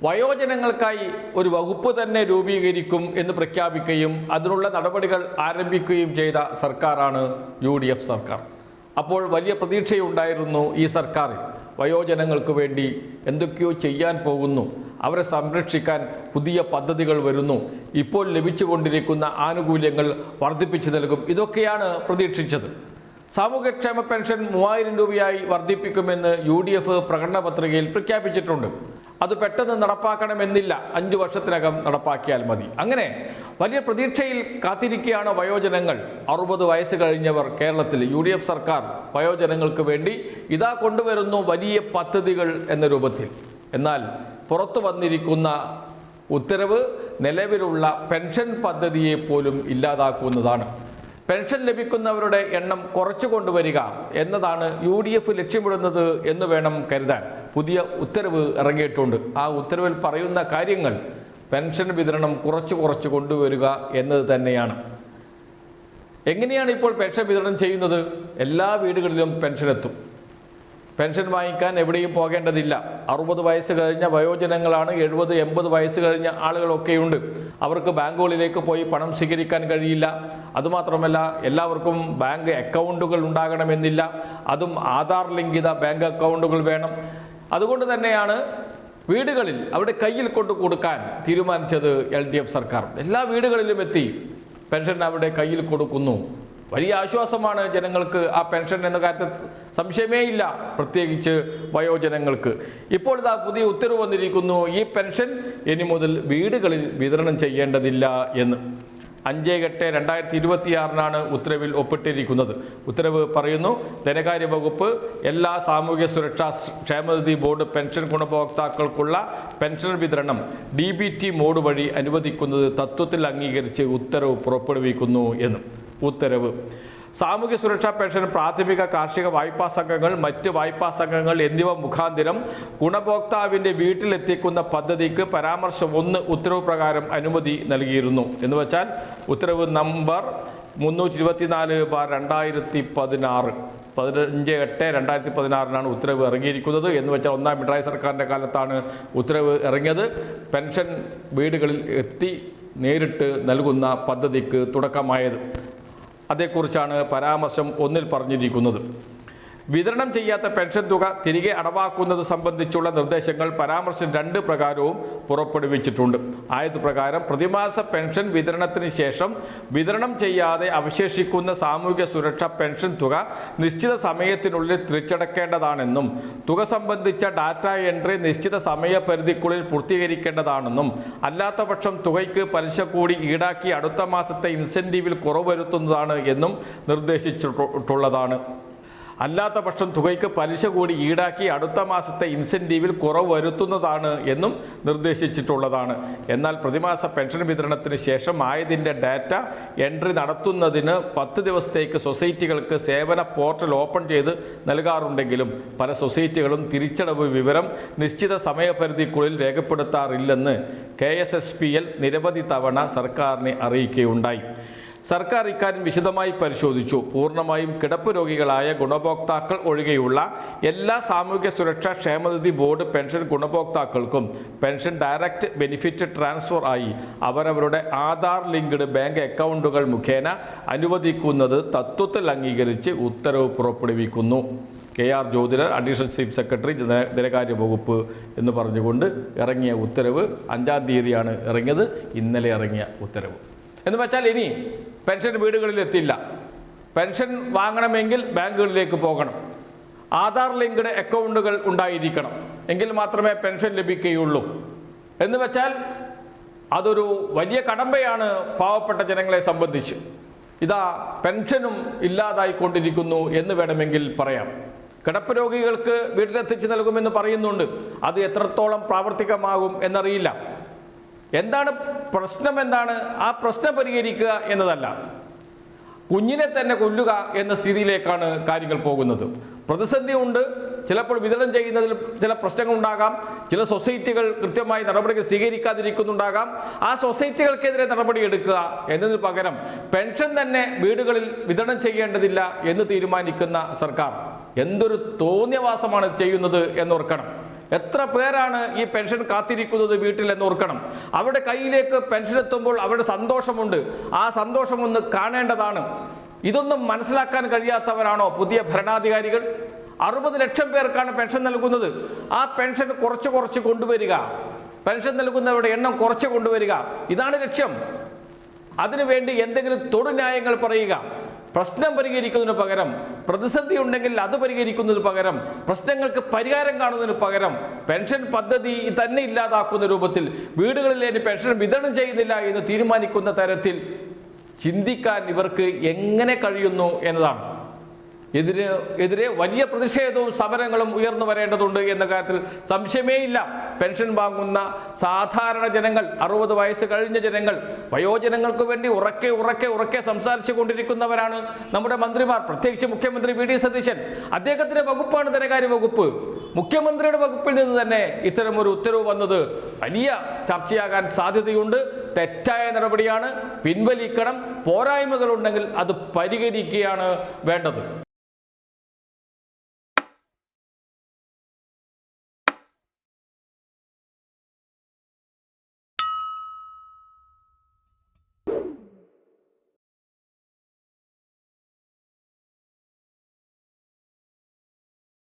വയോജനങ്ങൾക്കായി ഒരു വകുപ്പ് തന്നെ രൂപീകരിക്കും എന്ന് പ്രഖ്യാപിക്കുകയും അതിനുള്ള നടപടികൾ ആരംഭിക്കുകയും ചെയ്ത സർക്കാരാണ് UDF സർക്കാർ. അപ്പോൾ വലിയ പ്രതീക്ഷയുണ്ടായിരുന്നു ഈ സർക്കാരിൽ. വയോജനങ്ങൾക്ക് വേണ്ടി എന്തൊക്കെയോ ചെയ്യാൻ പോകുന്നു, അവരെ സംരക്ഷിക്കാൻ പുതിയ പദ്ധതികൾ വരുന്നു, ഇപ്പോൾ ലഭിച്ചുകൊണ്ടിരിക്കുന്ന ആനുകൂല്യങ്ങൾ വർദ്ധിപ്പിച്ചു നൽകും, ഇതൊക്കെയാണ് പ്രതീക്ഷിച്ചത്. സാമൂഹ്യക്ഷേമ പെൻഷൻ 3000 രൂപയായി വർദ്ധിപ്പിക്കുമെന്ന് UDF പ്രകടന പത്രികയിൽ പ്രഖ്യാപിച്ചിട്ടുണ്ട്. അത് പെട്ടെന്ന് നടപ്പാക്കണമെന്നില്ല, 5 വർഷത്തിനകം നടപ്പാക്കിയാൽ മതി. അങ്ങനെ വലിയ പ്രതീക്ഷയിൽ കാത്തിരിക്കുകയാണ് വയോജനങ്ങൾ. 60 വയസ്സ് കഴിഞ്ഞവർ കേരളത്തിൽ. UDF സർക്കാർ വയോജനങ്ങൾക്ക് വേണ്ടി ഇതാ കൊണ്ടുവരുന്നു വലിയ പദ്ധതികൾ എന്ന രൂപത്തിൽ. എന്നാൽ പുറത്തു വന്നിരിക്കുന്ന ഉത്തരവ് നിലവിലുള്ള പെൻഷൻ പദ്ധതിയെ പോലും ഇല്ലാതാക്കുന്നതാണ്. പെൻഷൻ ലഭിക്കുന്നവരുടെ എണ്ണം കുറച്ചു കൊണ്ടുവരിക എന്നതാണ് UDF ലക്ഷ്യമിടുന്നത് എന്ന് വേണം കരുതാൻ. പുതിയ ഉത്തരവ് ഇറങ്ങിയിട്ടുണ്ട്. ആ ഉത്തരവിൽ പറയുന്ന കാര്യങ്ങൾ പെൻഷൻ വിതരണം കുറച്ചു കൊണ്ടുവരിക എന്നത് തന്നെയാണ്. എങ്ങനെയാണ് ഇപ്പോൾ പെൻഷൻ വിതരണം ചെയ്യുന്നത്? എല്ലാ വീടുകളിലും പെൻഷൻ എത്തും. പെൻഷൻ വാങ്ങിക്കാൻ എവിടെയും പോകേണ്ടതില്ല. 60 വയസ്സ് കഴിഞ്ഞ വയോജനങ്ങളാണ്, 70-80 വയസ്സ് കഴിഞ്ഞ ആളുകളൊക്കെയുണ്ട്. അവർക്ക് ബാങ്കുകളിലേക്ക് പോയി പണം സ്വീകരിക്കാൻ കഴിയില്ല. അതുമാത്രമല്ല, എല്ലാവർക്കും ബാങ്ക് അക്കൗണ്ടുകൾ ഉണ്ടാകണമെന്നില്ല. അതും ആധാർ ലിങ്കിത ബാങ്ക് അക്കൗണ്ടുകൾ വേണം. അതുകൊണ്ട് തന്നെയാണ് വീടുകളിൽ അവരുടെ കയ്യിൽ കൊണ്ടു കൊടുക്കാൻ തീരുമാനിച്ചത് LDF സർക്കാർ. എല്ലാ വീടുകളിലും എത്തി പെൻഷൻ അവരുടെ കയ്യിൽ കൊടുക്കുന്നു. വലിയ ആശ്വാസമാണ് ജനങ്ങൾക്ക് ആ പെൻഷൻ എന്ന കാര്യത്തിൽ സംശയമേ ഇല്ല, പ്രത്യേകിച്ച് വയോജനങ്ങൾക്ക്. ഇപ്പോൾ ഇതാ പുതിയ ഉത്തരവ് വന്നിരിക്കുന്നു. ഈ പെൻഷൻ ഇനി മുതൽ വീടുകളിൽ വിതരണം ചെയ്യേണ്ടതില്ല എന്ന്. 5/8/2026 ഉത്തരവിൽ ഒപ്പിട്ടിരിക്കുന്നത്. ഉത്തരവ് പറയുന്നു, ധനകാര്യ വകുപ്പ് എല്ലാ സാമൂഹ്യ സുരക്ഷാ ക്ഷേമനിധി ബോർഡ് പെൻഷൻ ഗുണഭോക്താക്കൾക്കുള്ള പെൻഷൻ വിതരണം DBT മോഡ് വഴി അനുവദിക്കുന്നത് തത്വത്തിൽ അംഗീകരിച്ച് ഉത്തരവ് പുറപ്പെടുവിക്കുന്നു എന്ന്. ഉത്തരവ് സാമൂഹ്യ സുരക്ഷാ പെൻഷൻ പ്രാഥമിക കാർഷിക വായ്പാ സംഘങ്ങൾ, മറ്റ് വായ്പാ സംഘങ്ങൾ എന്നിവ മുഖാന്തിരം ഗുണഭോക്താവിൻ്റെ വീട്ടിലെത്തിക്കുന്ന പദ്ധതിക്ക് പരാമർശം 1 ഉത്തരവ് പ്രകാരം അനുമതി നൽകിയിരുന്നു. എന്ന് വെച്ചാൽ ഉത്തരവ് നമ്പർ 324/2016 15/8/2016 ഉത്തരവ് ഇറങ്ങിയിരിക്കുന്നത്. എന്ന് വെച്ചാൽ 1ാം പിണറായി സർക്കാരിൻ്റെ കാലത്താണ് ഉത്തരവ് ഇറങ്ങിയത്. പെൻഷൻ വീടുകളിൽ എത്തി നേരിട്ട് നൽകുന്ന പദ്ധതിക്ക് തുടക്കമായത്. അതേക്കുറിച്ചാണ് പരാമർശം 1-ൽ പറഞ്ഞിരിക്കുന്നത്. വിതരണം ചെയ്യാത്ത പെൻഷൻ തുക തിരികെ അടവാക്കുന്നത് സംബന്ധിച്ചുള്ള നിർദ്ദേശങ്ങൾ പരാമർശം 2 പ്രകാരവും പുറപ്പെടുവിച്ചിട്ടുണ്ട്. ആയത് പ്രകാരം പ്രതിമാസ പെൻഷൻ വിതരണത്തിന് ശേഷം വിതരണം ചെയ്യാതെ അവശേഷിക്കുന്ന സാമൂഹ്യ സുരക്ഷാ പെൻഷൻ തുക നിശ്ചിത സമയത്തിനുള്ളിൽ തിരിച്ചടക്കേണ്ടതാണെന്നും തുക സംബന്ധിച്ച ഡാറ്റ എൻട്രി നിശ്ചിത സമയപരിധിക്കുള്ളിൽ പൂർത്തീകരിക്കേണ്ടതാണെന്നും അല്ലാത്തപക്ഷം തുകയ്ക്ക് പലിശ കൂടി ഈടാക്കി അടുത്ത മാസത്തെ ഇൻസെൻറ്റീവിൽ കുറവ് വരുത്തുന്നതാണ് എന്നും നിർദ്ദേശിച്ചിട്ടുള്ളതാണ്. അല്ലാത്ത പക്ഷം തുകയ്ക്ക് പലിശ കൂടി ഈടാക്കി അടുത്ത മാസത്തെ ഇൻസെൻറ്റീവിൽ കുറവ് വരുത്തുന്നതാണ് എന്നും നിർദ്ദേശിച്ചിട്ടുള്ളതാണ്. എന്നാൽ പ്രതിമാസ പെൻഷൻ വിതരണത്തിന് ശേഷം ആയതിൻ്റെ ഡാറ്റ എൻട്രി നടത്തുന്നതിന് 10 ദിവസത്തേക്ക് സൊസൈറ്റികൾക്ക് സേവന പോർട്ടൽ ഓപ്പൺ ചെയ്ത് നൽകാറുണ്ടെങ്കിലും പല സൊസൈറ്റികളും തിരിച്ചടവ് വിവരം നിശ്ചിത സമയപരിധിക്കുള്ളിൽ രേഖപ്പെടുത്താറില്ലെന്ന് KSSPL നിരവധി തവണ സർക്കാരിനെ അറിയിക്കുകയുണ്ടായി. സർക്കാർ ഇക്കാര്യം വിശദമായി പരിശോധിച്ചു. പൂർണ്ണമായും കിടപ്പ് രോഗികളായ ഗുണഭോക്താക്കൾ ഒഴികെയുള്ള എല്ലാ സാമൂഹ്യ സുരക്ഷാ ക്ഷേമനിധി ബോർഡ് പെൻഷൻ ഗുണഭോക്താക്കൾക്കും പെൻഷൻ ഡയറക്റ്റ് ബെനിഫിറ്റ് ട്രാൻസ്ഫർ ആയി അവരവരുടെ ആധാർ ലിങ്ക്ഡ് ബാങ്ക് അക്കൗണ്ടുകൾ മുഖേന അനുവദിക്കുന്നത് തത്വത്തിൽ അംഗീകരിച്ച് ഉത്തരവ് പുറപ്പെടുവിക്കുന്നു. KR ജ്യോതിരാർ, അഡീഷണൽ ചീഫ് സെക്രട്ടറി, ധനകാര്യ വകുപ്പ് എന്ന് പറഞ്ഞുകൊണ്ട് ഇറങ്ങിയ ഉത്തരവ് 5-ാം തീയതിയാണ് ഇറങ്ങിയത്. ഇന്നലെ ഇറങ്ങിയ ഉത്തരവ് എന്ന് വെച്ചാൽ ഇനി പെൻഷൻ വീടുകളിൽ എത്തില്ല. പെൻഷൻ വാങ്ങണമെങ്കിൽ ബാങ്കുകളിലേക്ക് പോകണം. ആധാർ ലിങ്ക്ഡ് അക്കൗണ്ടുകൾ ഉണ്ടായിരിക്കണം. എങ്കിൽ മാത്രമേ പെൻഷൻ ലഭിക്കുകയുള്ളൂ. എന്ന് വെച്ചാൽ അതൊരു വലിയ കടമ്പയാണ് പാവപ്പെട്ട ജനങ്ങളെ സംബന്ധിച്ച്. ഇതാ പെൻഷനും ഇല്ലാതായിക്കൊണ്ടിരിക്കുന്നു എന്ന് വേണമെങ്കിൽ പറയാം. കിടപ്പ് രോഗികൾക്ക് വീട്ടിലെത്തിച്ച് നൽകുമെന്ന് പറയുന്നുണ്ട്. അത് എത്രത്തോളം പ്രാവർത്തികമാകും എന്നറിയില്ല. എന്താണ് പ്രശ്നം? എന്താണ് ആ പ്രശ്നം പരിഹരിക്കുക എന്നതല്ല, കുഞ്ഞിനെ തന്നെ കൊല്ലുക എന്ന സ്ഥിതിയിലേക്കാണ് കാര്യങ്ങൾ പോകുന്നത്. പ്രതിസന്ധി ഉണ്ട്. ചിലപ്പോൾ വിതരണം ചെയ്യുന്നതിൽ ചില പ്രശ്നങ്ങളുണ്ടാകാം. ചില സൊസൈറ്റികൾ കൃത്യമായി നടപടികൾ സ്വീകരിക്കാതിരിക്കുന്നുണ്ടാകാം. ആ സൊസൈറ്റികൾക്കെതിരെ നടപടിയെടുക്കുക എന്നതിന് പകരം പെൻഷൻ തന്നെ വീടുകളിൽ വിതരണം ചെയ്യേണ്ടതില്ല എന്ന് തീരുമാനിക്കുന്ന സർക്കാർ എന്തൊരു തോന്നിയവാസമാണ് ചെയ്യുന്നത് എന്നോർക്കണം. എത്ര പേരാണ് ഈ പെൻഷൻ കാത്തിരിക്കുന്നത് വീട്ടിൽ എന്ന് ഓർക്കണം. അവരുടെ കയ്യിലേക്ക് പെൻഷൻ എത്തുമ്പോൾ അവരുടെ സന്തോഷമുണ്ട്. ആ സന്തോഷം ഒന്ന് കാണേണ്ടതാണ്. ഇതൊന്നും മനസ്സിലാക്കാൻ കഴിയാത്തവരാണോ പുതിയ ഭരണാധികാരികൾ? 60 ലക്ഷം പേർക്കാണ് പെൻഷൻ നൽകുന്നത്. ആ പെൻഷൻ കുറച്ച് കൊണ്ടുവരിക, പെൻഷൻ നൽകുന്നവരുടെ എണ്ണം കുറച്ച് കൊണ്ടുവരിക, ഇതാണ് ലക്ഷ്യം. അതിനുവേണ്ടി എന്തെങ്കിലും തൊടുന്യായങ്ങൾ പറയുക, പ്രശ്നം പരിഹരിക്കുന്നതിന് പകരം, പ്രതിസന്ധി ഉണ്ടെങ്കിൽ അത് പരിഹരിക്കുന്നതിന് പകരം, പ്രശ്നങ്ങൾക്ക് പരിഹാരം കാണുന്നതിന് പകരം പെൻഷൻ പദ്ധതി തന്നെ ഇല്ലാതാക്കുന്ന രൂപത്തിൽ വീടുകളിൽ പെൻഷൻ വിതരണം ചെയ്യുന്നില്ല എന്ന് തീരുമാനിക്കുന്ന തരത്തിൽ ചിന്തിക്കാൻ ഇവർക്ക് എങ്ങനെ കഴിയുന്നു എന്നതാണ്. എതിരെ വലിയ പ്രതിഷേധവും സമരങ്ങളും ഉയർന്നു വരേണ്ടതുണ്ട് എന്ന കാര്യത്തിൽ സംശയമേ ഇല്ല. പെൻഷൻ വാങ്ങുന്ന സാധാരണ ജനങ്ങൾ, 60 വയസ്സ് കഴിഞ്ഞ ജനങ്ങൾ, വയോജനങ്ങൾക്ക് വേണ്ടി ഉറക്കെ സംസാരിച്ചു കൊണ്ടിരിക്കുന്നവരാണ് നമ്മുടെ മന്ത്രിമാർ, പ്രത്യേകിച്ച് മുഖ്യമന്ത്രി വി.ഡി. സതീശൻ. അദ്ദേഹത്തിന്റെ വകുപ്പാണ് ധനകാര്യ വകുപ്പ്. മുഖ്യമന്ത്രിയുടെ വകുപ്പിൽ നിന്ന് തന്നെ ഇത്തരമൊരു ഉത്തരവ് വന്നത് വലിയ ചർച്ചയാകാൻ സാധ്യതയുണ്ട്. തെറ്റായ നടപടിയാണ്, പിൻവലിക്കണം. പോരായ്മകളുണ്ടെങ്കിൽ അത് പരിഹരിക്കുകയാണ് വേണ്ടത്.